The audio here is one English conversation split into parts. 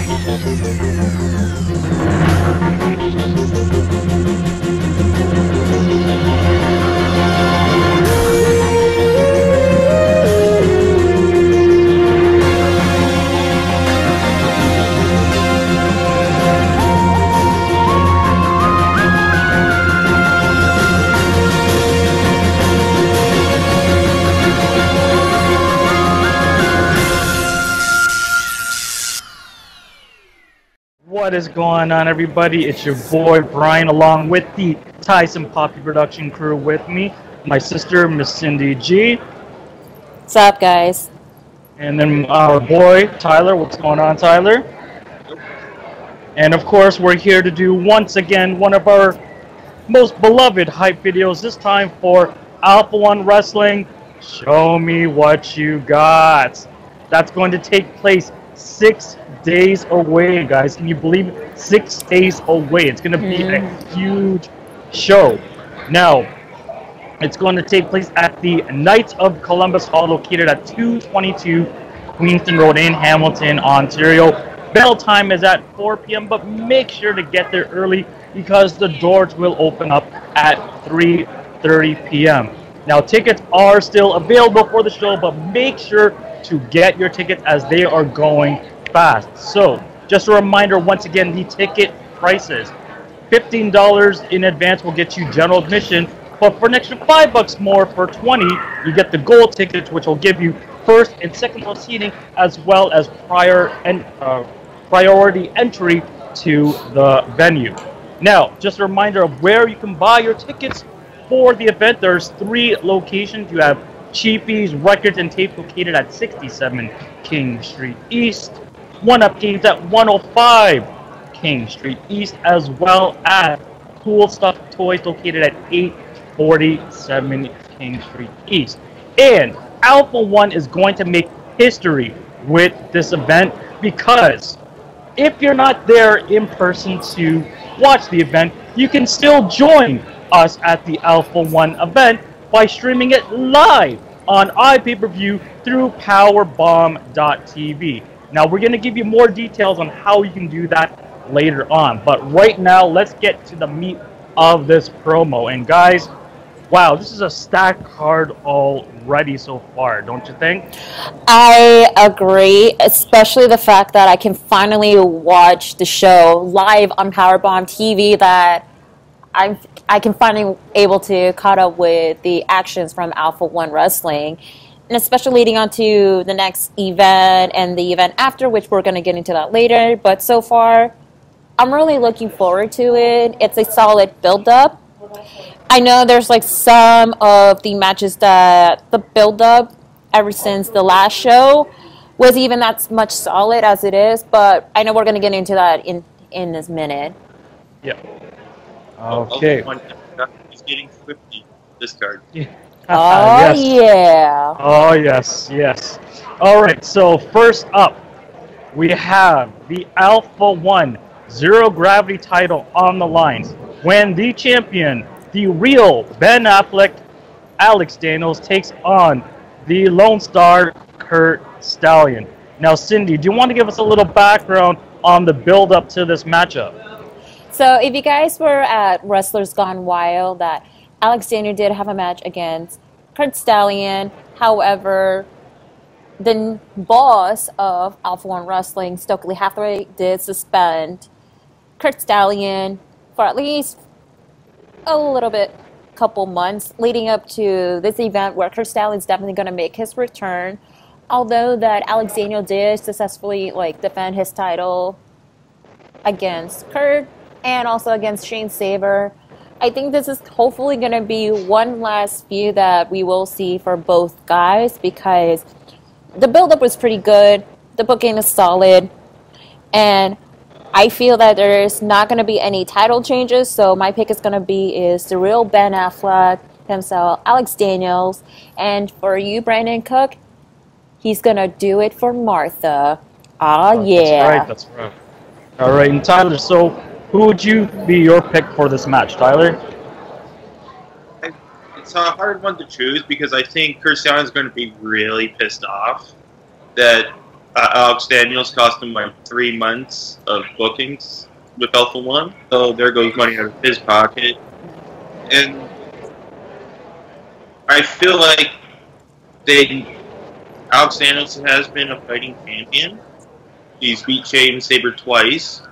What is going on, everybody? It's your boy Brian, along with the Tycin Papi production crew with me. My sister, Miss Cindy G. What's up, guys? And then our boy, Tyler. What's going on, Tyler? And of course, we're here to do, once again, one of our most beloved hype videos, this time for Alpha-1 Wrestling. Show me what you got. That's going to take place 6 days away, guys. Can you believe it? 6 days away. It's going to be a huge show. Now, it's going to take place at the Knights of Columbus Hall, located at 222 Queenston Rd in Hamilton, Ontario. Bell time is at 4 p.m., but make sure to get there early because the doors will open up at 3:30 p.m. Now, tickets are still available for the show, but make sure to get your tickets as they are going fast. So, just a reminder, once again, the ticket prices. $15 in advance will get you general admission, but for an extra $5 more for $20, you get the gold tickets, which will give you first and second row seating, as well as priority entry to the venue. Now, just a reminder of where you can buy your tickets for the event. There's 3 locations. You have Cheapies Records and Tape, located at 67 King Street East. One Up Games at 105 King Street East, as well as Kool Stuff Toys, located at 847 King Street East. And Alpha-1 is going to make history with this event, because if you're not there in person to watch the event, you can still join us at the Alpha-1 event by streaming it live on iPay-per-view through powerbomb.tv. Now, we're going to give you more details on how you can do that later on. But right now, let's get to the meat of this promo. And guys, wow, this is a stacked card already so far, don't you think? I agree, especially the fact that I can finally watch the show live on Powerbomb TV, that I can finally able to caught up with the actions from Alpha-1 Wrestling. And especially leading on to the next event and the event after, which we're going to get into that later. But so far, I'm really looking forward to it. It's a solid build-up. I know there's like some of the matches that the build-up ever since the last show was even that much solid as it is. But I know we're going to get into that in this minute. Yeah. Okay. He's getting 50 this card. Yeah. Oh, yes. Yeah. Oh, yes, yes. All right, so first up, we have the Alpha-1 Zero Gravity title on the lines, when the champion, the real Ben Affleck, Alex Daniels, takes on the Lone Star, Curt Stallion. Now, Cindy, do you want to give us a little background on the build-up to this matchup? So, if you guys were at Wrestlers Gone Wild, that Alex Daniels did have a match against Curt Stallion. However, the boss of Alpha-1 Wrestling, Stokely Hathaway, did suspend Curt Stallion for at least a little bit, couple months, leading up to this event where Curt Stallion is definitely going to make his return. Although that Alex Daniels did successfully defend his title against Curt and also against Shane Sabre. I think this is hopefully going to be one last feud that we will see for both guys, because the build-up was pretty good, the booking is solid, and I feel that there's not going to be any title changes, so my pick is going to be the real Ben Affleck himself, Alex Daniels, and for you, Brandon Cook, he's going to do it for Martha. Oh, yeah. That's right. All right, and Tyler, so who would you be your pick for this match, Tyler? It's a hard one to choose, because I think Curt Stallion is going to be really pissed off that Alex Daniels cost him like 3 months of bookings with Alpha-1, so there goes money out of his pocket. And I feel like Alex Daniels has been a fighting champion. He's beat Sabre twice.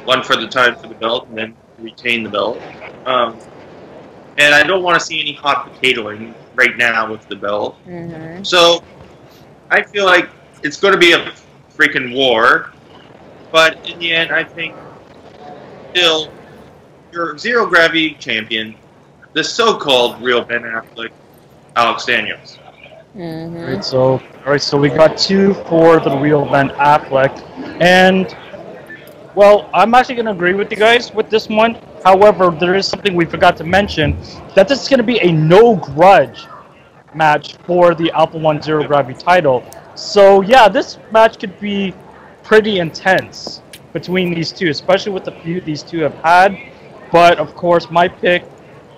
One for the time for the belt, and then retain the belt. And I don't want to see any hot potatoing right now with the belt. So I feel like it's going to be a freaking war. But in the end, I think still your zero gravity champion, the so-called real Ben Affleck, Alex Daniels. Alright, so we got 2 for the real Ben Affleck, and well, I'm actually going to agree with you guys with this one. However, there is something we forgot to mention, that this is going to be a no grudge match for the Alpha-1 Zero Gravity title. So yeah, this match could be pretty intense between these two, especially with the feud these two have had. But of course, my pick,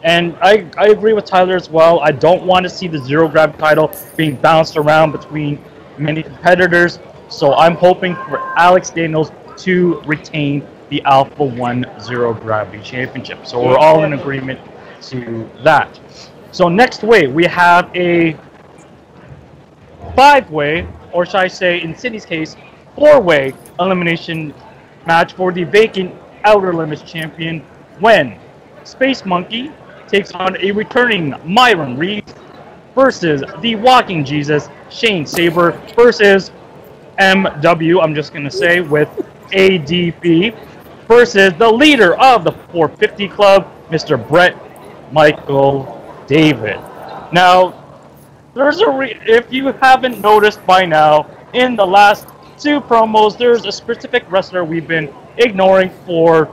and I agree with Tyler as well, I don't want to see the Zero Gravity title being bounced around between many competitors. So I'm hoping for Alex Daniels to retain the Alpha-1 Zero Gravity Championship. So we're all in agreement to that. So next way, we have a 5-way, or should I say, in Sydney's case, 4-way elimination match for the Vacant Outerlimits champion when Space Monkey takes on a returning Myron Reed versus the Walking Jesus, Shane Sabre, versus MW, I'm just going to say, with ADP, versus the leader of the 450 Club, Mr. Brett Michael David. Now, there's if you haven't noticed by now, in the last 2 promos, there's a specific wrestler we've been ignoring for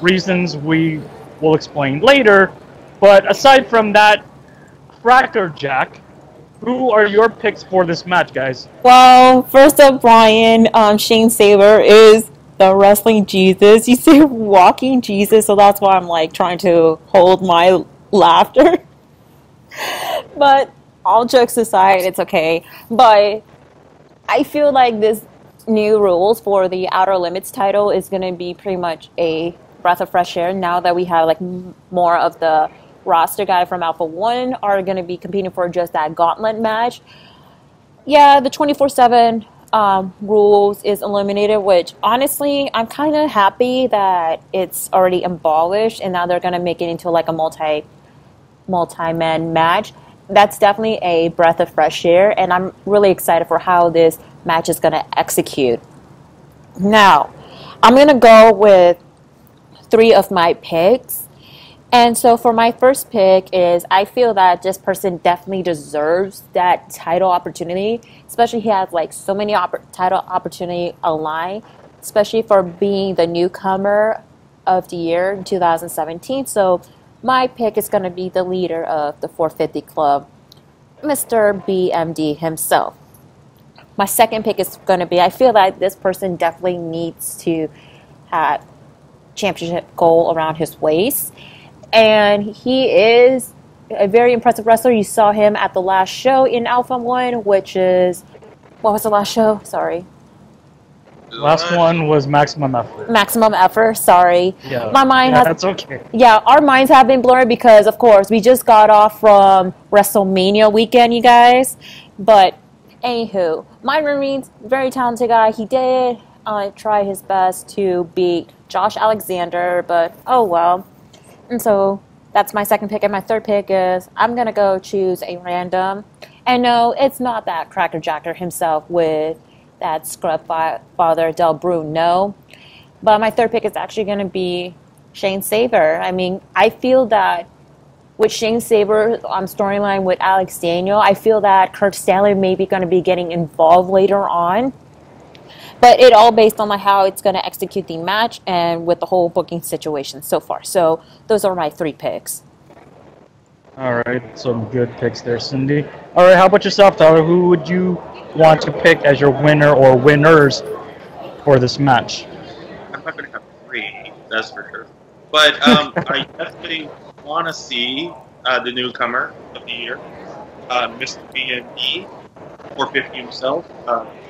reasons we will explain later. But aside from that, Cracker Jack, who are your picks for this match, guys? Well, first up, Brian, Shane Sabre is the wrestling Jesus. You say walking Jesus, so that's why I'm like trying to hold my laughter. But all jokes aside, it's okay. But I feel like this new rules for the Outer Limits title is going to be pretty much a breath of fresh air now that we have like more of the roster guy from Alpha-1 are going to be competing for just that gauntlet match. Yeah, the 24/7 rules is eliminated, which honestly I'm kind of happy that it's already abolished and now they're going to make it into like a multi-man match. That's definitely a breath of fresh air, and I'm really excited for how this match is going to execute. Now, I'm going to go with 3 of my picks. And so for my first pick is, I feel that this person definitely deserves that title opportunity, especially he has like so many title opportunity aligned, especially for being the newcomer of the year in 2017. So my pick is going to be the leader of the 450 Club, Mr. BMD himself. My second pick is going to be, I feel that this person definitely needs to have championship goal around his waist. And he is a very impressive wrestler. You saw him at the last show in Alpha-1, which is, what was the last show? Sorry. Last one was Maximum Effort. Maximum Effort, sorry. Yeah, my mind that's okay. Yeah, our minds have been blurred because, of course, we just got off from WrestleMania weekend, you guys. But, anywho, Myron Reed's very talented guy. He did try his best to beat Josh Alexander, but oh well. And so that's my second pick. And my third pick is I'm going to go choose a random. And no, it's not that Cracker Jacker himself with that scrub father Del Bruno. But my third pick is actually going to be Shane Sabre. I mean, I feel that with Shane Sabre's storyline with Alex Daniel, I feel that Curt Stallion may be going to be getting involved later on. But it all based on how it's going to execute the match and with the whole booking situation so far. So those are my 3 picks. All right, some good picks there, Cindy. All right, how about yourself, Tyler? Who would you want to pick as your winner or winners for this match? I'm not going to have 3, that's for sure. But I definitely want to see the newcomer of the year, Mr. BMD, 450 himself,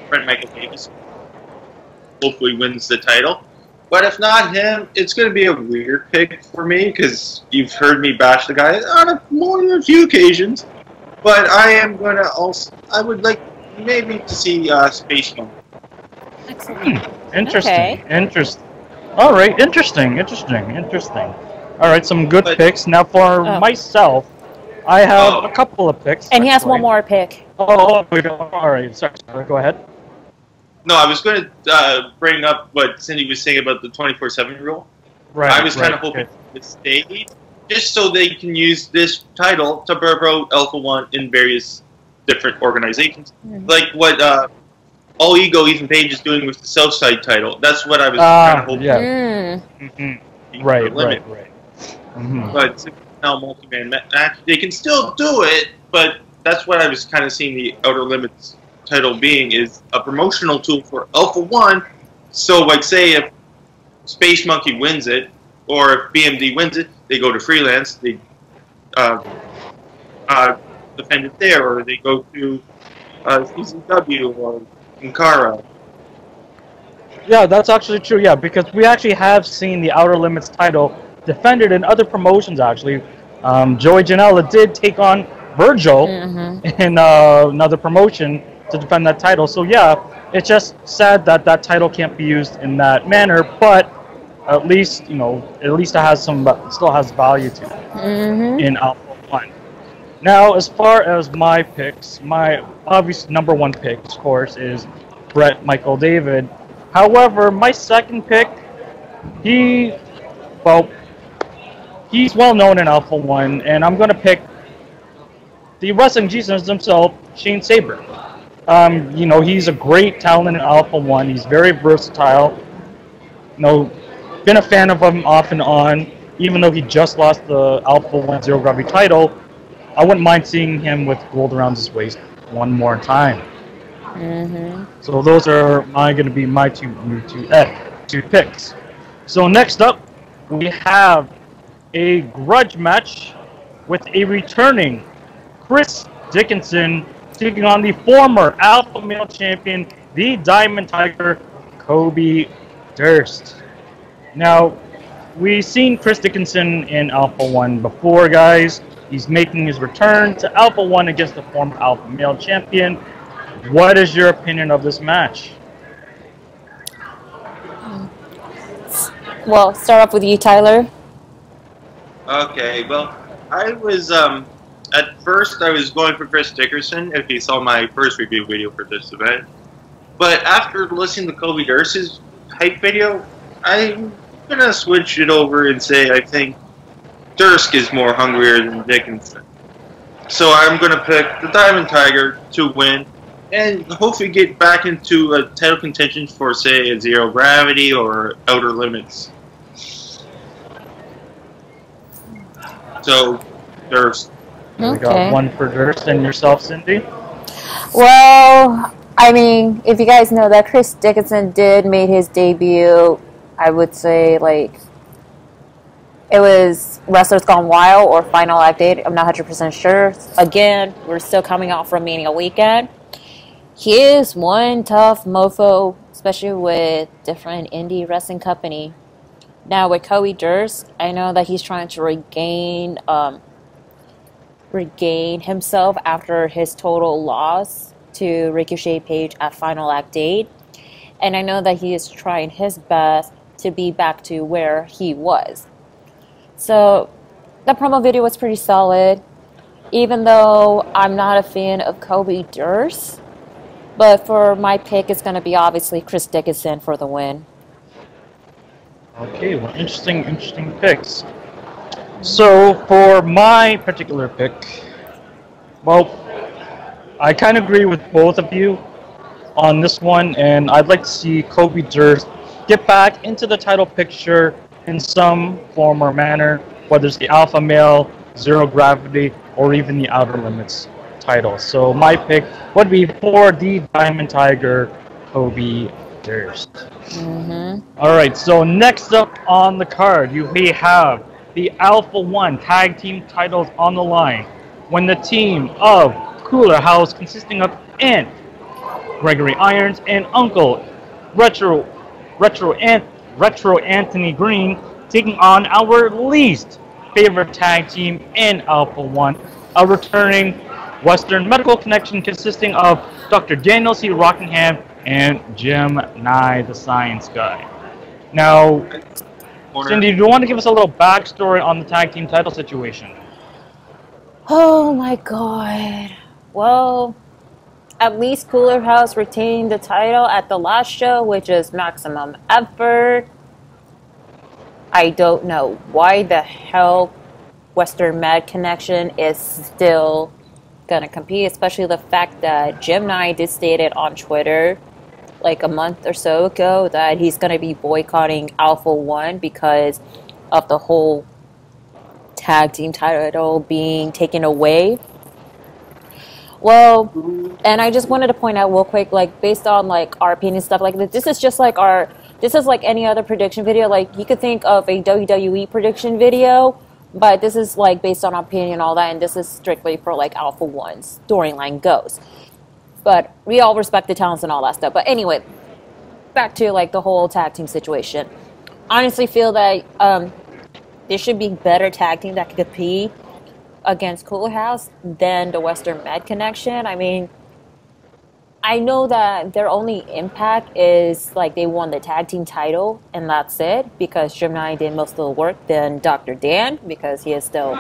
Fred Michael Davis, hopefully wins the title. But if not him, it's going to be a weird pick for me because you've heard me bash the guy on more than a few occasions. But I am going to also, I would like maybe to see Space Monkey. Interesting. Okay. Interesting. All right. Interesting. All right. Some good picks. Now for myself, I have a couple of picks. And he has one more pick. All right. Sorry. Go ahead. No, I was going to bring up what Cindy was saying about the 24/7 rule. Right. I was kind of hoping to stay just so they can use this title to burrow Alpha-1 in various different organizations. Like what All Ego Ethan Page is doing with the Southside title. That's what I was kind of hoping. Yeah. Right. But now multi-man match, they can still do it, but that's what I was kind of seeing the Outer Limits title being, is a promotional tool for Alpha-1. So, like, say if Space Monkey wins it, or if BMD wins it, they go to freelance, they defend it there, or they go to CCW or Ankara. Yeah, that's actually true. Yeah, because we actually have seen the Outer Limits title defended in other promotions. Actually, Joey Janela did take on Virgil in another promotion to defend that title. So yeah, it's just sad that that title can't be used in that manner. But at least it has still has value to it in Alpha-1. Now, as far as my picks, my obvious #1 pick, of course, is Brett Michael David. However, my second pick, he's well known in Alpha-1, and I'm going to pick the Wrestling Jesus himself, Shane Sabre. He's a great talent in Alpha-1. He's very versatile. Been a fan of him off and on, even though he just lost the Alpha-1 Zero Gravity title. I wouldn't mind seeing him with gold around his waist one more time. So those are going to be my two picks. So next up, we have a grudge match with a returning Chris Dickinson taking on the former Alpha Male Champion, the Diamond Tiger, Kobe Durst. Now, we've seen Chris Dickinson in Alpha-1 before, guys. He's making his return to Alpha-1 against the former Alpha Male Champion. What is your opinion of this match? Well, start off with you, Tyler. Okay, well, I was, at first I was going for Chris Dickinson, if you saw my first review video for this event. But after listening to Kobe Durst's hype video, I'm going to switch it over and say I think Durst is more hungrier than Dickinson. So I'm going to pick the Diamond Tiger to win and hopefully get back into a title contention for, say, a Zero Gravity or Outer Limits. So, Durst. Okay. We got one for Durst and yourself, Cindy? Well, I mean, if you guys know that Chris Dickinson did make his debut, I would say, it was Wrestlers Gone Wild or Final Act 8. I'm not 100% sure. Again, we're still coming off from Mania weekend. He is one tough mofo, especially with different indie wrestling company. Now, with Kobe Durst, I know that he's trying to regain himself after his total loss to Ricochet Page at Final Act 8. And I know that he is trying his best to be back to where he was. So, the promo video was pretty solid, even though I'm not a fan of Kobe Durst. But for my pick, it's going to be obviously Chris Dickinson for the win. Okay, well, interesting picks. So, for my particular pick, well, I kind of agree with both of you on this one, and I'd like to see Kobe Durst get back into the title picture in some form or manner, whether it's the Alpha Male, Zero Gravity, or even the Outer Limits title. So my pick would be for the Diamond Tiger, Kobe Durst. Alright, so next up on the card, we have the Alpha-1 tag team titles on the line when the team of Cooler House consisting of Ant, Gregory Irons, and Uncle Retro Anthony Greene taking on our least favorite tag team in Alpha-1, a returning Western medical connection consisting of Dr. Daniel C. Rockingham and Jim Nye, the Science Guy. Now, Cindy, do you want to give us a little backstory on the tag team title situation? Oh my god. Well, at least Cooler House retained the title at the last show, which is Maximum Effort. I don't know why the hell Western Med Connection is still gonna compete, especially the fact that Jim Nye did state it on Twitter like a month or so ago that he's gonna be boycotting Alpha-1 because of the whole tag team title being taken away. Well, and I just wanted to point out real quick, like based on like our opinion stuff, like this is just like this is like any other prediction video. Like you could think of a WWE prediction video, but this is like based on opinion and all that, and this is strictly for like Alpha-1's storyline goes. But we all respect the talents and all that stuff. But anyway, back to like the whole tag team situation. Honestly feel that there should be better tag team that could compete against Cooler House than the Western Med Connection. I mean, I know that their only impact is like they won the tag team title and that's it, because Jim Nye did most of the work than Dr. Dan, because he is still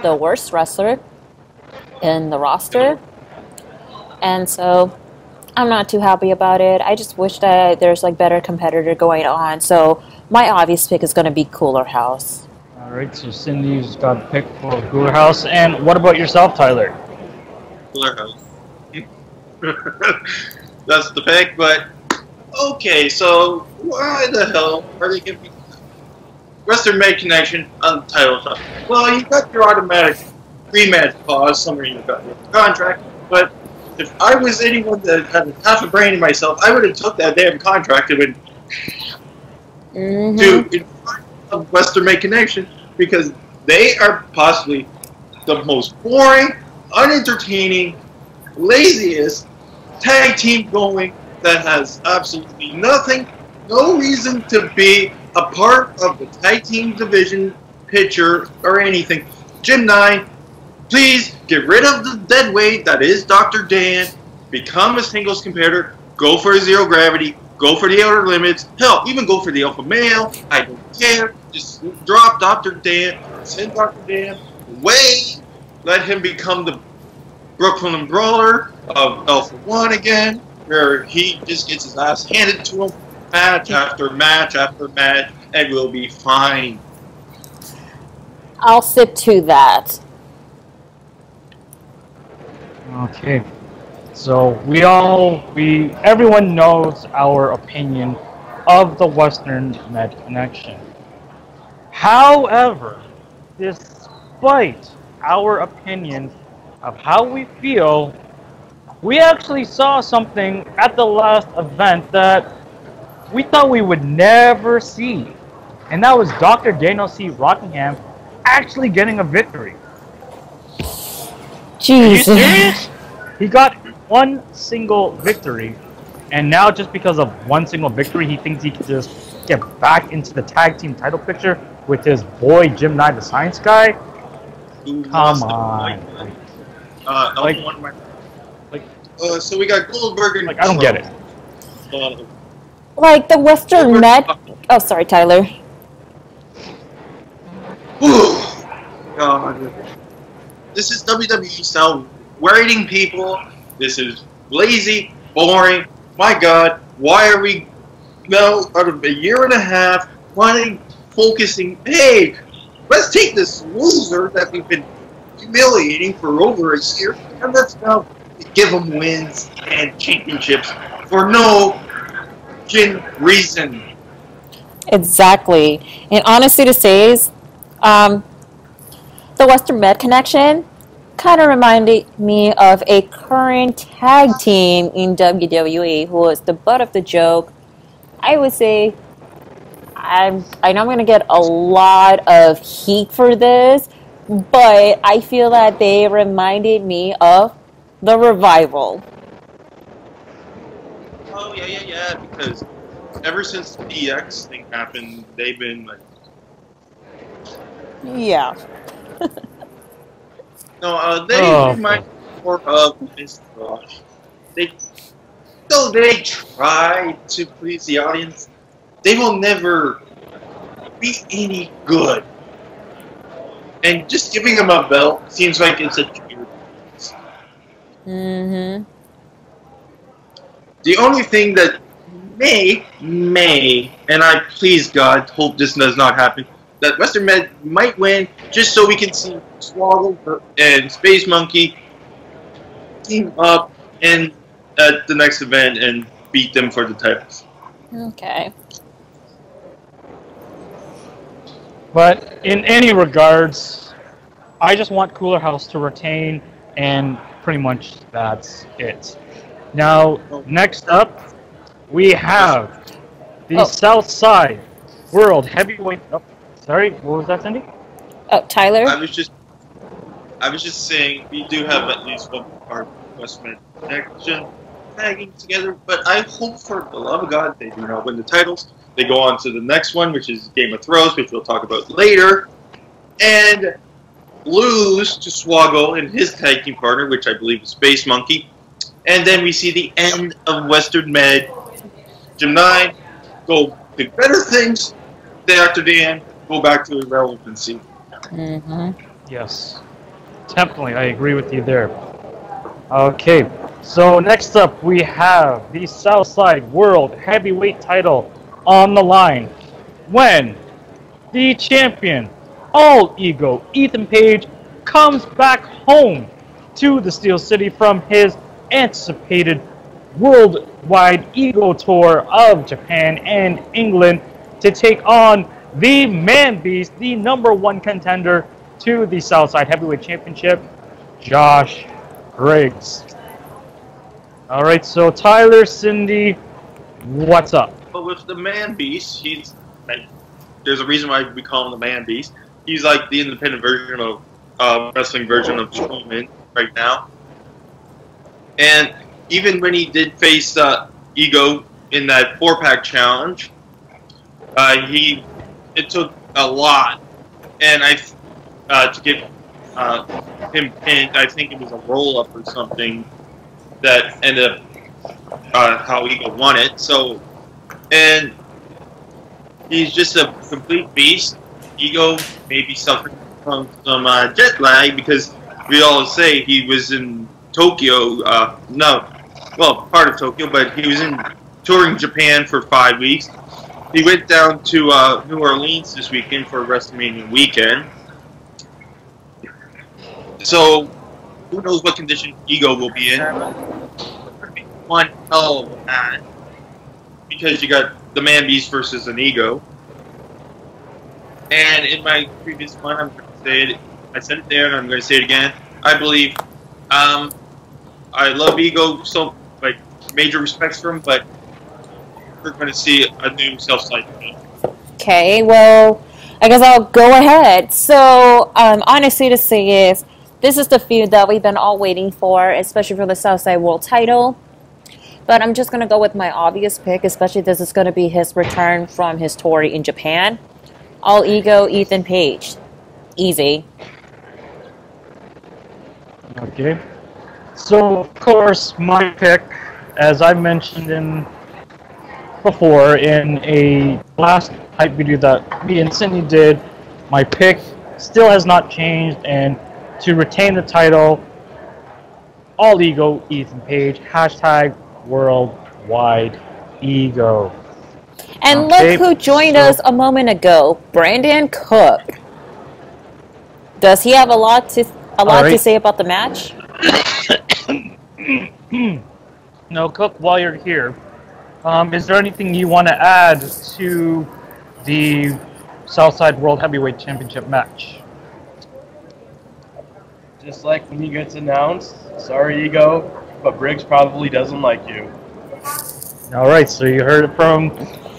the worst wrestler in the roster. And so I'm not too happy about it. I just wish that there's like better competitor going on. So my obvious pick is going to be Cooler House. Alright, so Cindy's got a pick for Cooler House. And what about yourself, Tyler? Cooler House. That's the pick, but okay, so why the hell are they giving Western Med Connection on the title shot? Well, you got your automatic rematch clause somewhere in your contract, but if I was anyone that had half a brain in myself, I would have took that damn contract and been to in front of Western Med Connection, because they are possibly the most boring, unentertaining, laziest tag team going that has absolutely nothing, no reason to be a part of the tag team division picture or anything. Jim Nye, please get rid of the dead weight that is Dr. Dan, become a singles competitor, go for a zero gravity, go for the outer limits, hell, even go for the alpha male, I don't care, just drop Dr. Dan, send Dr. Dan away, let him become the Brooklyn Brawler of Alpha-1 again, where he just gets his ass handed to him match after match after match, and we'll be fine. I'll stick to that. Okay. So everyone knows our opinion of the Western Med Connection. However, despite our opinion of how we feel, we actually saw something at the last event that we thought we would never see. And that was Dr. Daniel C. Rockingham actually getting a victory. Jesus. Are you serious? He got one single victory, and now just because of one single victory, he thinks he can just get back into the tag team title picture with his boy Jim Nye, the Science Guy? Come on. So we got Goldberg and I don't get it. Like the Western Med. Oh, sorry, Tyler. God. This is WWE style writing people. This is lazy, boring. My God, why are we now out of a year and a half focusing? Hey, let's take this loser that we've been humiliating for over a year, and let's now give him wins and championships for no reason. Exactly. And honestly to say is, the Western Med Connection kind of reminded me of a current tag team in WWE who was the butt of the joke. I would say, I know I'm going to get a lot of heat for this, but I feel that they reminded me of The revival. Oh yeah. Because ever since the DX thing happened, they've been like, Yeah. no, they remind me more of Miss Rush. Though they try to please the audience, they will never be any good. And just giving them a belt seems like it's a cheater. Mm-hmm. The only thing that may, and I please God hope this does not happen, that Western Med might win just so we can see Swoggle and Space Monkey team up and at the next event and beat them for the titles. Okay. But in any regards, I just want Cooler House to retain, and pretty much that's it. Now, next up, we have the Southside World Heavyweight. Oh, sorry, what was that, Cindy? Oh, Tyler? I was just saying we do have at least one part of Western connection tagging together, but I hope for the love of God they do not win the titles. They go on to the next one, which is Game of Thrones, which we'll talk about later, and lose to Swoggle and his tag team partner, which I believe is Space Monkey. And then we see the end of Western Med. Gym 9, go do better things day after day and go back to irrelevancy. Mm-hmm. Yes. Definitely, I agree with you there. Okay, so next up we have the Southside World Heavyweight title on the line when the champion, All Ego, Ethan Page, comes back home to the Steel City from his anticipated worldwide Ego tour of Japan and England to take on the Man Beast, the #1 contender to the Southside Heavyweight Championship, Josh Briggs. Alright, so Tyler, Cindy, what's up? But with the Man Beast, he's like, there's a reason why we call him the Man Beast. He's like the independent version of wrestling version of Strowman right now. And even when he did face Ego in that 4-pack challenge, it took a lot, and to get him pinned. I think it was a roll-up or something that ended up how Ego won it. So, and he's just a complete beast. Ego may be suffering from some jet lag because we all say he was in Tokyo. Part of Tokyo, but he was touring Japan for 5 weeks. He went down to New Orleans this weekend for WrestleMania weekend. So, who knows what condition Ego will be in. One hell of a match. Because you got the Man Beast versus an Ego. And in my previous one, I'm going to say it. I said it there, and I'm going to say it again. I believe, I love Ego, so, like, major respects for him, but we're going to see a new Southside. Okay, well, I guess I'll go ahead. So, honestly to say is, this is the feud that we've been all waiting for, especially for the Southside World title. But I'm just going to go with my obvious pick, especially this is going to be his return from his tour in Japan. All Ego, Ethan Page. Easy. Okay. So, of course, my pick, as I mentioned before in a last hype video that me and Cindy did, my pick still has not changed, and to retain the title, All Ego, Ethan Page, # Worldwide Ego. And okay, look who joined us a moment ago, Brandon Cook. Does he have a lot to say about the match? No, Cook, while you're here, is there anything you want to add to the Southside World Heavyweight Championship match? Just like when you gets announced, sorry Ego, but Briggs probably doesn't like you. Alright, so you heard it from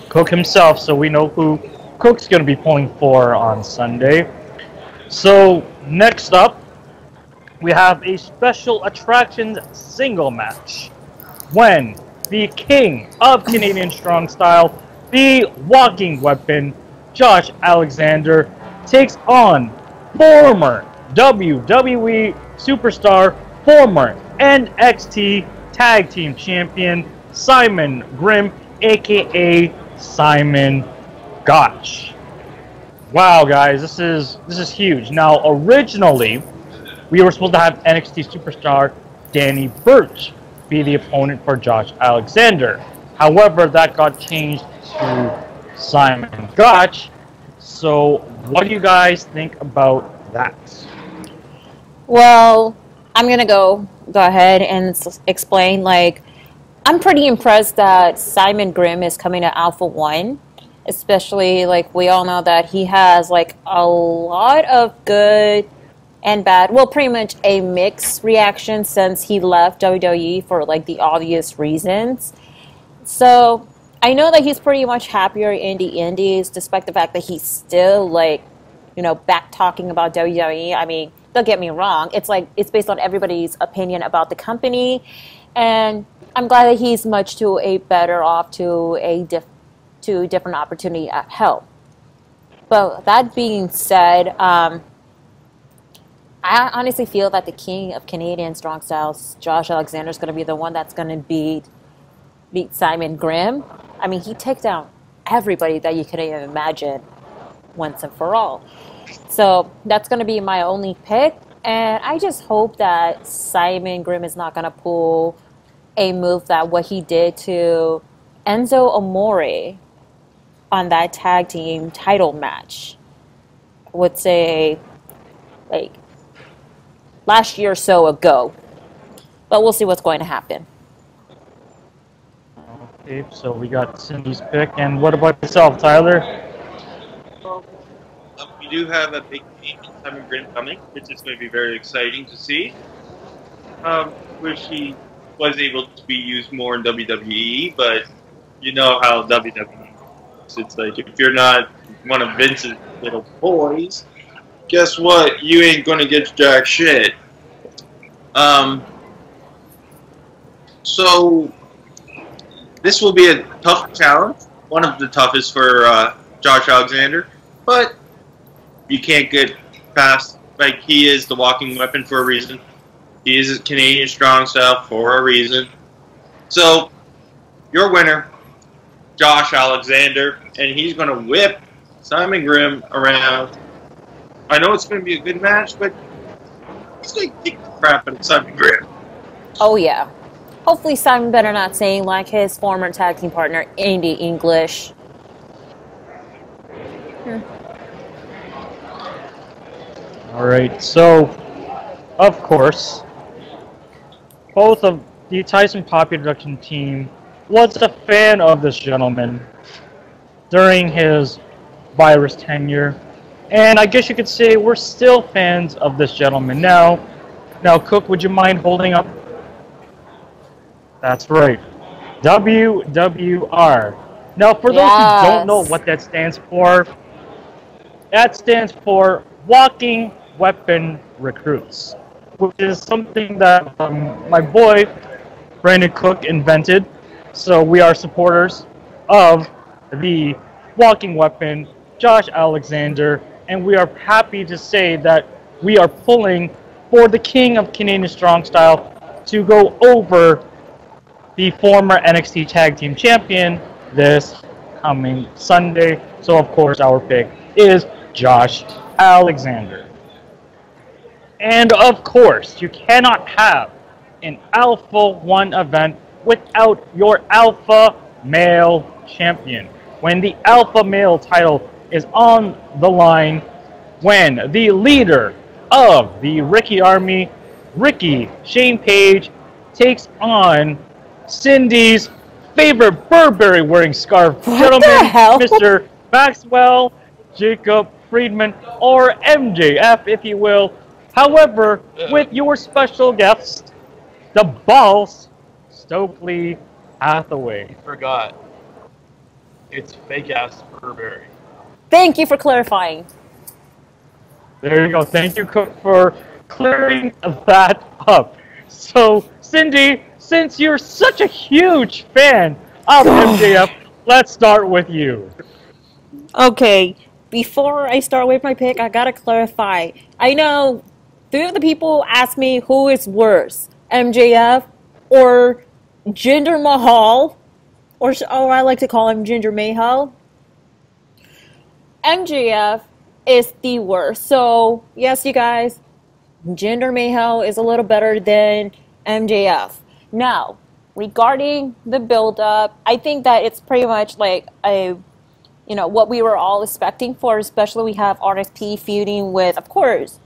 Cook himself, so we know who Cook's going to be pulling for on Sunday. So, next up, we have a special attractions single match when the king of Canadian Strong Style, the walking weapon, Josh Alexander, takes on former WWE superstar, former NXT Tag Team Champion, Simon Grimm, aka Simon Gotch. Wow, guys, this is huge. Now, originally, we were supposed to have NXT superstar Danny Burch be the opponent for Josh Alexander. However, that got changed to Simon Gotch. So, what do you guys think about that? Well, I'm gonna go ahead and explain. Like, I'm pretty impressed that Simon Grimm is coming to Alpha-1, especially like we all know that he has like a lot of good and bad, well, pretty much a mixed reaction since he left WWE for like the obvious reasons. So I know that he's pretty much happier in the indies, despite the fact that he's still like, you know, back talking about WWE. I mean, don't get me wrong, it's like it's based on everybody's opinion about the company, and I'm glad that he's much to a better off to a different opportunity at help. But that being said, I honestly feel that the king of Canadian strong styles, Josh Alexander, is going to be the one that's going to beat Simon Grimm. I mean, he took down everybody that you could even imagine once and for all. So that's going to be my only pick. And I just hope that Simon Grimm is not going to pull a move that what he did to Enzo Amore on that tag team title match. I would say, like, last year or so ago. But we'll see what's going to happen. Okay, so we got Cindy's pick. And what about yourself, Tyler? We do have a big team in Simon Grimm coming, which is going to be very exciting to see. Wish he was able to be used more in WWE, but you know how WWE is. It's like, if you're not one of Vince's little boys, guess what? You ain't gonna get jack shit. So this will be a tough challenge, one of the toughest for Josh Alexander, but you can't get past, like, he is the walking weapon for a reason. He is a Canadian strong style for a reason. So your winner, Josh Alexander, and he's gonna whip Simon Grimm around. I know it's going to be a good match, but he's going to kick the crap out of Simon Grimm. Oh, yeah. Hopefully Simon better not saying like his former tag team partner, Andy English. All right, so, of course, both of the Tycin Papi production team was a fan of this gentleman during his virus tenure. And I guess you could say we're still fans of this gentleman now. Now, Cook, would you mind holding up? That's right. WWR. Now, for those who don't know what that stands for, that stands for Walking Weapon Recruits, which is something that my boy, Brandon Cook, invented. So we are supporters of the Walking Weapon, Josh Alexander, and we are happy to say that we are pulling for the king of Canadian Strong Style to go over the former NXT Tag Team Champion this coming Sunday. So, of course, our pick is Josh Alexander. And, of course, you cannot have an Alpha-1 event without your Alpha Male Champion. When the Alpha Male title is on the line, when the leader of the Ricky Army, Ricky Shane Page, takes on Cindy's favorite Burberry-wearing scarf gentleman, Mr. Maxwell Jacob Friedman, or MJF, if you will. However, with your special guest, the Boss, Stokely Hathaway. You forgot. It's fake-ass Burberry. Thank you for clarifying. There you go. Thank you, Cook, for clearing that up. So, Cindy, since you're such a huge fan of MJF, let's start with you. Okay, before I start with my pick, I gotta clarify. I know 3 of the people asked me who is worse, MJF or Jinder Mahal, or I like to call him Jinder Mahal. MJF is the worst. So, yes, you guys, Jinder Mahal is a little better than MJF. Now, regarding the build-up, I think that it's pretty much like what we were all expecting for, especially we have RSP feuding with, of course,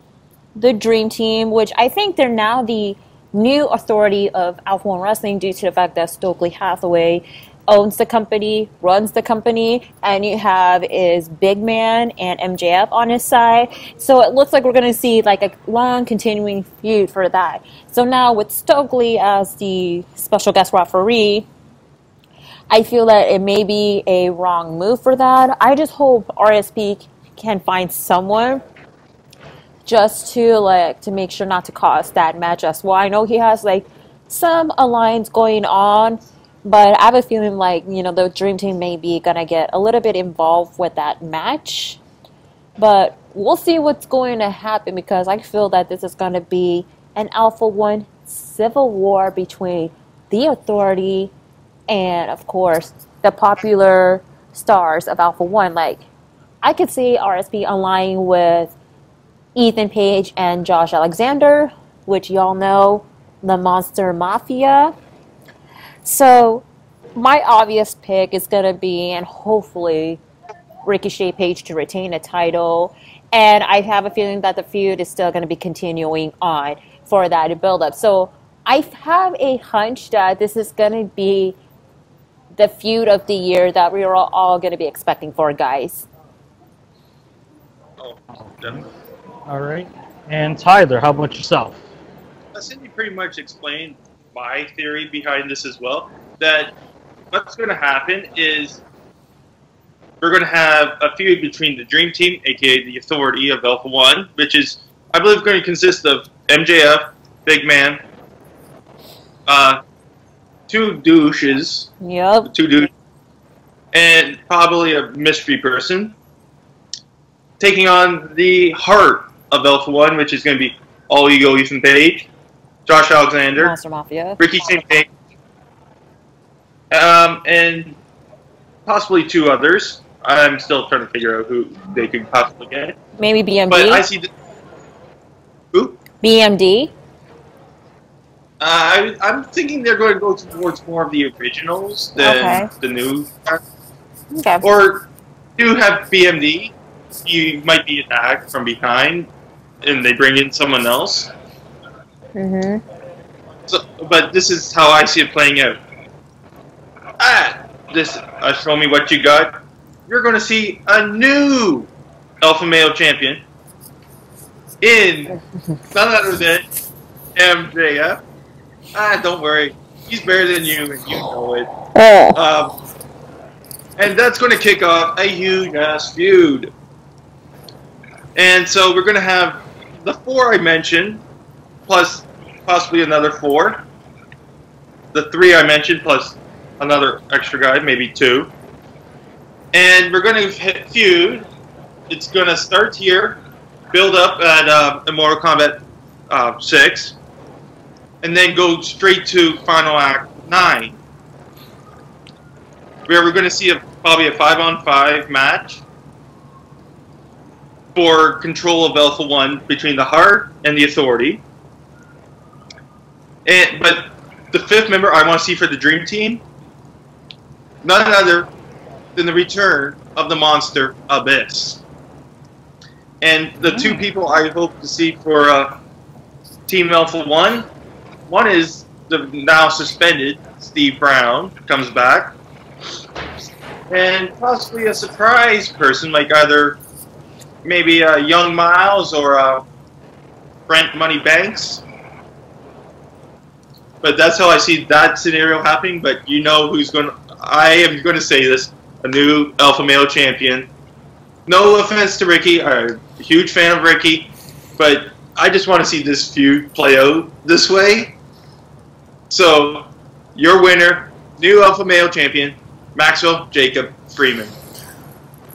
the Dream Team, which I think they're now the new authority of Alpha-1 Wrestling due to the fact that Stokely Hathaway owns the company, runs the company, and you have is Big Man and MJF on his side. So it looks like we're going to see like a long continuing feud for that. So now with Stokely as the special guest referee, I feel that it may be a wrong move for that. I just hope RSP can find someone just to make sure not to cause that match as well. I know he has like some alliance going on, but I have a feeling like, the Dream Team may be going to get a little bit involved with that match. But we'll see what's going to happen because I feel that this is going to be an Alpha-1 civil war between the Authority and, of course, the popular stars of Alpha-1. Like, I could see RSP aligning with Ethan Page and Josh Alexander, which y'all know, the Monster Mafia. So, my obvious pick is going to be, and hopefully, Ricochet Page to retain a title. And I have a feeling that the feud is still going to be continuing on for that build-up. So, I have a hunch that this is going to be the feud of the year that we are all going to be expecting for, guys. Oh, definitely. All right. And Tyler, how about yourself? Cindy pretty much explained my theory behind this as well, that what's going to happen is we're going to have a feud between the Dream Team, aka the Authority of Alpha-1, which is, I believe, going to consist of MJF, Big Man, 2 douches, Yep. 2 douches, and probably a mystery person, taking on the heart of Alpha-1, which is going to be All Ego Ethan Page, Josh Alexander, Monster Mafia, Ricky St. Page, and possibly 2 others. I'm still trying to figure out who they could possibly get. maybe BMD. But I see who? BMD. I'm thinking they're going to go towards more of the originals than the new. Okay. Or do have BMD. He might be attacked from behind, and they bring in someone else. So, but this is how I see it playing out. Show me what you got. You're going to see a new Alpha Male Champion in none other than MJF. Don't worry. He's better than you, and you know it. And that's going to kick off a huge-ass feud. And so we're going to have the 4 I mentioned, plus possibly another 4. The 3 I mentioned, plus another extra guy, maybe 2. And we're going to hit feud. It's going to start here, build up at Mortal Kombat 6, and then go straight to Final Act 9, where we're going to see probably a 5-on-5 match for control of Alpha-1 between the Heart and the Authority. But the 5th member I want to see for the Dream Team, none other than the return of the Monster Abyss. And the 2 people I hope to see for Team Alpha-1, one is the now suspended Steve Brown, comes back, and possibly a surprise person like either maybe Young Miles or Brent Money Banks. But that's how I see that scenario happening. But you know who's going to... I am going to say this. A new Alpha Male Champion. No offense to Ricky. I'm a huge fan of Ricky. But I just want to see this feud play out this way. So, your winner, new alpha male champion, Maxwell Jacob Freeman.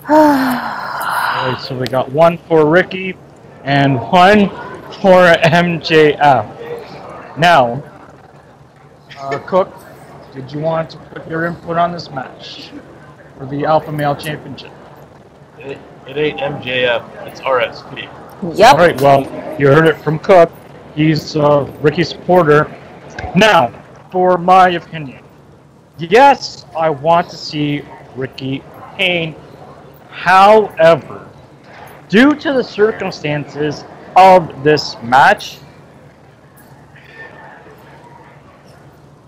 Alright, so we got one for Ricky and one for MJF. Now, Cook, did you want to put your input on this match for the Alpha Male Championship? It ain't MJF, it's RSP. Yep. Alright, well, you heard it from Cook. He's Ricky's supporter. Now, for my opinion, yes, I want to see Ricky retain. However, due to the circumstances of this match,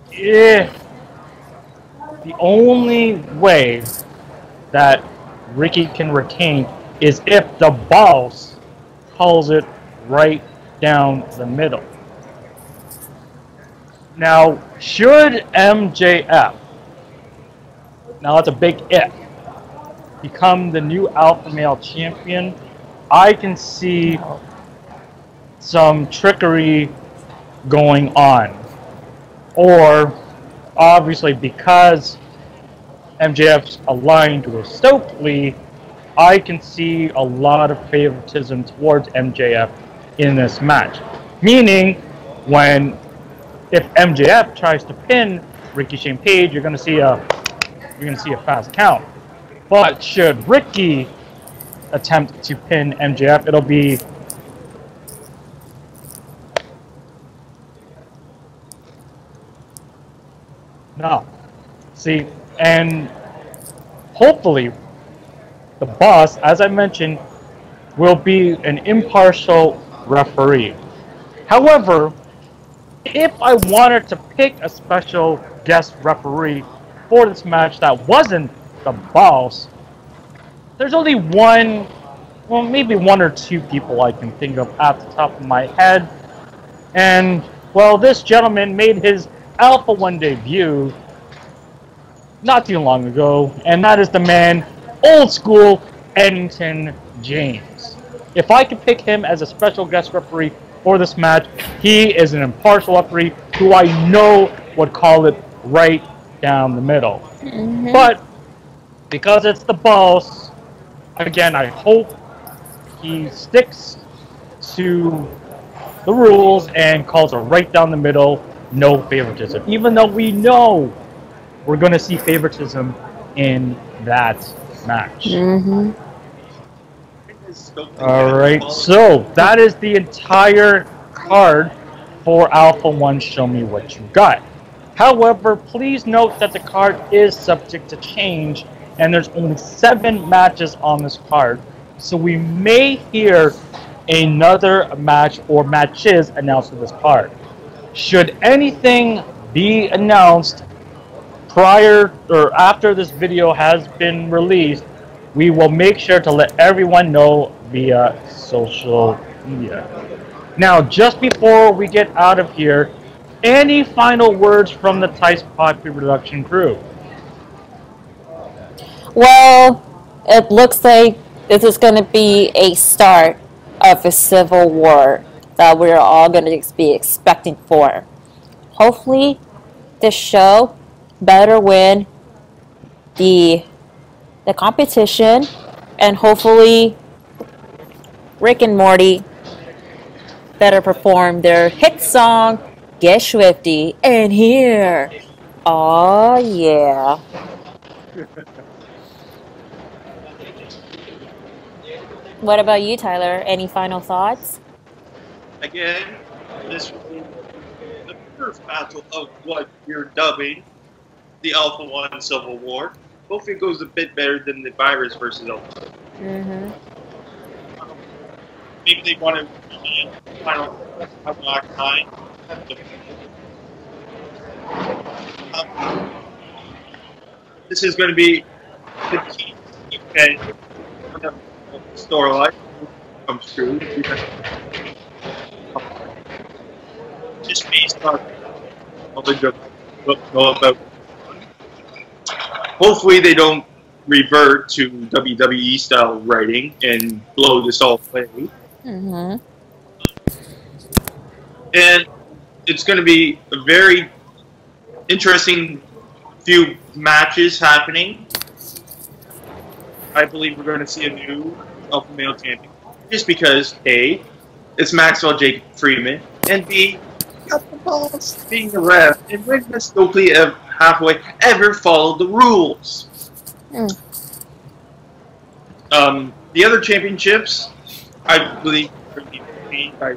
the only way that Ricky can retain is if the boss calls it right down the middle. Now, should MJF, now that's a big if, become the new alpha male champion, I can see some trickery going on. Or, obviously, because MJF's aligned with Stokely, I can see a lot of favoritism towards MJF in this match. Meaning, if MJF tries to pin Ricky Shane Page, you're gonna see a fast count. But should Ricky attempt to pin MJF, it'll be no. See, and hopefully the boss, as I mentioned, will be an impartial referee. However, if I wanted to pick a special guest referee for this match that wasn't the boss, there's only one, well, maybe one or two people I can think of at the top of my head. And, well, this gentleman made his Alpha-1 debut not too long ago, and that is the man, old school Eddington James. If I could pick him as a special guest referee for this match, he is an impartial referee who I know would call it right down the middle. But because it's the boss, again, I hope he sticks to the rules and calls it right down the middle, no favoritism. Even though we know we're going to see favoritism in that match. Alright, so that is the entire card for Alpha-1 Show Me What You Got. However, please note that the card is subject to change, and there's only 7 matches on this card, so we may hear another match or matches announced for this card. Should anything be announced prior or after this video has been released, we will make sure to let everyone know via social media. Now, just before we get out of here, any final words from the Tycin Papi production crew? Well, it looks like this is going to be a start of a civil war that we're all going to be expecting for. Hopefully, this show better win the competition, and hopefully Rick and Morty better perform their hit song Get Swifty in here. Oh yeah. What about you, Tyler? Any final thoughts? Again, this will be the first battle of what you're dubbing the Alpha-1 Civil War. Hopefully it goes a bit better than the virus versus Alpha. Maybe they want to final Black Nine. This is going to be the key event for the storyline comes true. Just based on knowledge of what we know about. Hopefully they don't revert to WWE style writing and blow this all away. And it's going to be a very interesting few matches happening. I believe we're going to see a new Alpha Male champion. Just because, A, it's Maxwell Jacob Freeman, and B, got the balls being the ref, and when has Stokely halfway ever followed the rules? The other championships, I believe, are being by.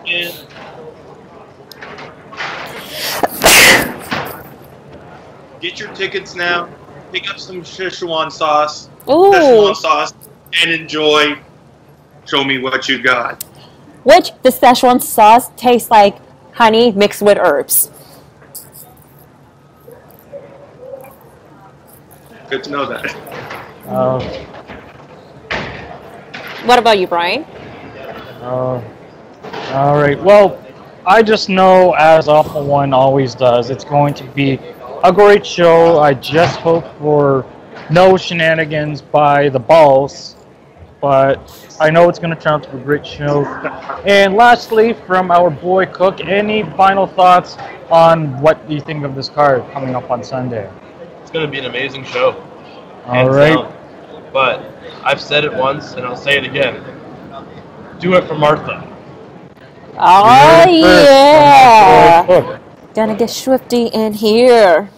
And get your tickets now. Pick up some Szechuan sauce. Szechuan sauce, and enjoy. Show me what you got. Which the Szechuan sauce tastes like honey mixed with herbs. Good to know that. What about you, Brian? All right. Well, I just know, as Alpha-1 always does, it's going to be a great show. I just hope for no shenanigans by the balls, but I know it's going to turn out to be a great show. And lastly, from our boy Cook, any final thoughts on what you think of this card coming up on Sunday? It's going to be an amazing show. All right. Down. But I've said it once, and I'll say it again. Do it for Martha. Oh, yeah. Gonna get swifty in here.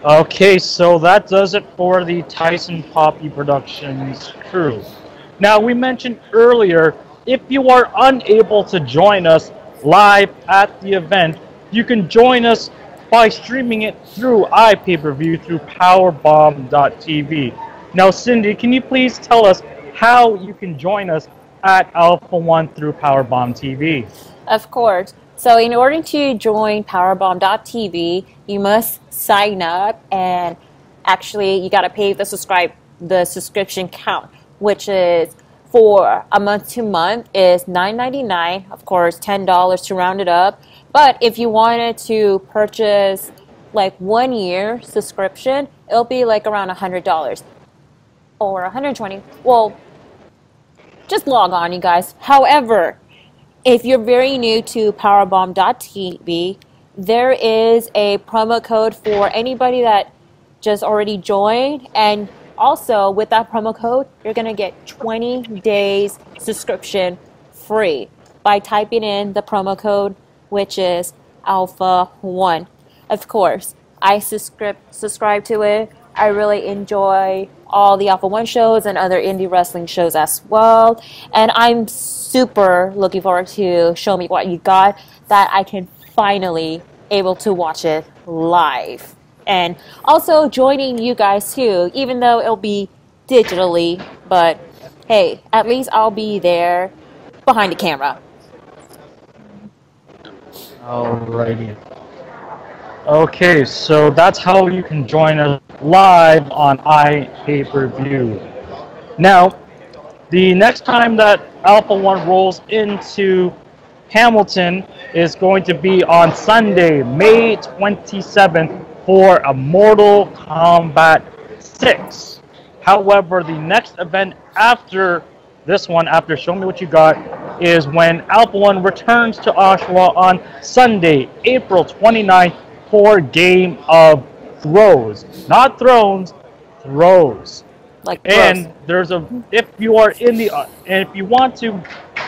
Okay, so that does it for the Tycin Papi Productions crew. Now, we mentioned earlier, if you are unable to join us live at the event, you can join us by streaming it through iPay-per-view through powerbomb.tv. Now, Cindy, can you please tell us how you can join us at Alpha-1 through Powerbomb TV? Of course. So in order to join powerbomb.tv, you must sign up, and actually you got to pay the subscription count, which is for a month to month is $9.99, of course $10 to round it up. But if you wanted to purchase like 1 year subscription, it'll be like around $100 or $120. Well, just log on, you guys. However, if you're very new to powerbomb.tv, there is a promo code for anybody that just already joined, and also with that promo code, you're gonna get 20 days subscription free by typing in the promo code, which is Alpha-1. Of course, I subscribe to it. I really enjoy all the Alpha-1 shows and other indie wrestling shows as well. And I'm super looking forward to Show Me What You Got, that I can finally able to watch it live. And also joining you guys too, even though it'll be digitally, but hey, at least I'll be there behind the camera. Alrighty. Okay, so that's how you can join us live on iPay-per-view. Now, the next time that Alpha-1 rolls into Hamilton is going to be on Sunday, May 27th for a Mortal Kombat 6. However, the next event after this one, after Show Me What You Got, is when Alpha-1 returns to Oshawa on Sunday, April 29th for Game of Throws. Not Thrones, Throws. Like and there's a, if you are in the, and if you want to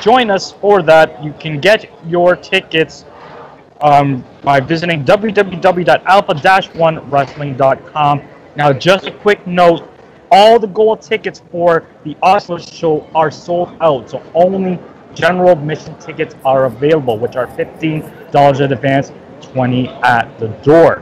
join us for that, you can get your tickets by visiting www.alpha-1wrestling.com. Now, just a quick note, all the gold tickets for the Oslo show are sold out, so only general admission tickets are available, which are $15 in advance, $20 at the door.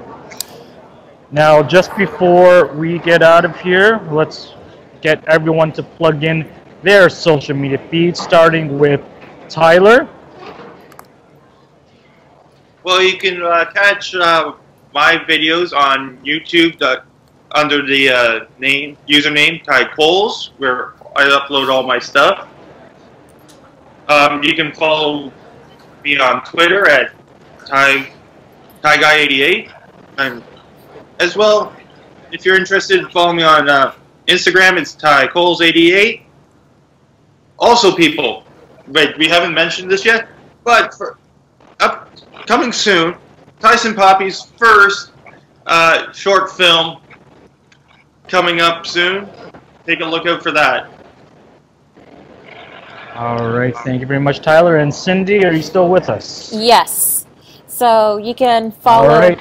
Now, just before we get out of here, let's get everyone to plug in their social media feeds, starting with Tyler. Well, you can catch my videos on YouTube under the username Ty Coles, where I upload all my stuff. You can follow me on Twitter at TyGuy88, and as well, if you're interested, follow me on Instagram, it's TyColes88. Also, people, wait, we haven't mentioned this yet, but for coming soon, Tycin Papi's first short film coming up soon. Take a look out for that. All right, thank you very much, Tyler. And Cindy, are you still with us? Yes. So you can follow. All right.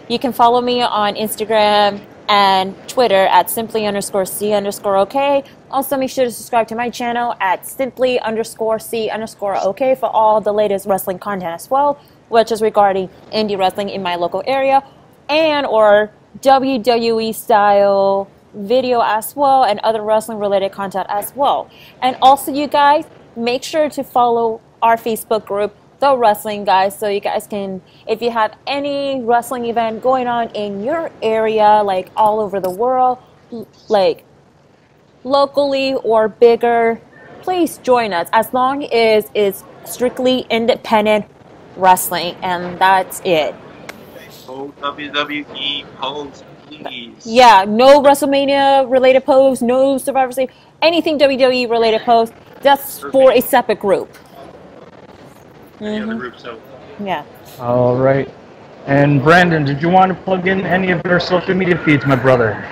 You can follow me on Instagram and Twitter at simply_C_OK. Also, make sure to subscribe to my channel at simply_C_OK for all the latest wrestling content as well, which is regarding indie wrestling in my local area and or WWE style video as well and other wrestling related content as well. And also, you guys, make sure to follow our Facebook group, The Wrestling Guys, so you guys can, if you have any wrestling event going on in your area, like all over the world, like locally or bigger, please join us, as long as it's strictly independent wrestling, and that's it. Oh, WWE post, please. Yeah, no WrestleMania related posts, no Survivor Series, anything WWE related posts, that's for a separate group. Any other groups out? Yeah. All right. And Brandon, did you want to plug in any of your social media feeds, my brother?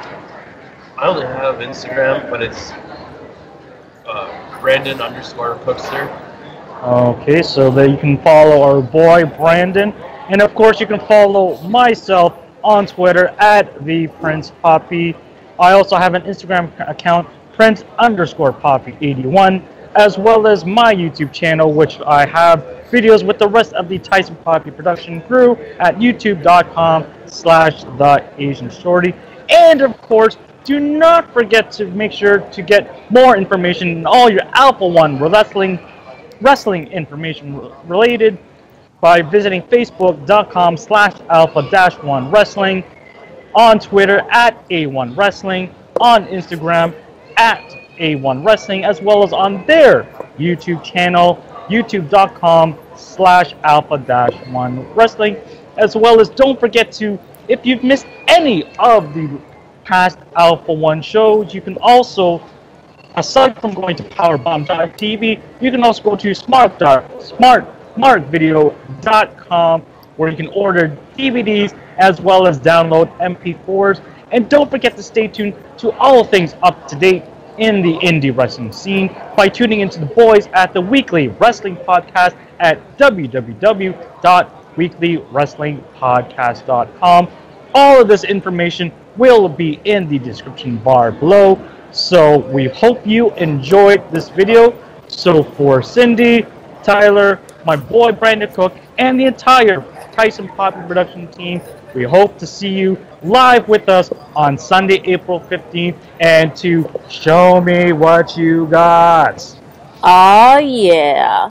I only have Instagram, but it's Brandon_Cookster. Okay, so that you can follow our boy Brandon, and of course you can follow myself on Twitter at @ThePrincePapi. I also have an Instagram account, Prince_Papi81, as well as my YouTube channel, which I have videos with the rest of the Tycin Papi production crew at youtube.com/TheAsianShorty. And of course, do not forget to make sure to get more information on all your Alpha-1 wrestling information related by visiting facebook.com/alpha-1wrestling, on Twitter at A1Wrestling, on Instagram at A1Wrestling, as well as on their YouTube channel, youtube.com/alpha-1wrestling, as well as don't forget to, if you've missed any of the past Alpha-1 shows, you can also, aside from going to powerbomb.tv, you can also go to smartvideo.com, where you can order DVDs as well as download MP4s. And don't forget to stay tuned to all things up to date in the indie wrestling scene by tuning into the boys at the Weekly Wrestling Podcast at www.weeklywrestlingpodcast.com. All of this information will be in the description bar below. So we hope you enjoyed this video. So for Cindy, Tyler, my boy Brandon Cook, and the entire Tycin Papi production team, we hope to see you live with us on Sunday, April 15th, and to show me what you got. Oh yeah.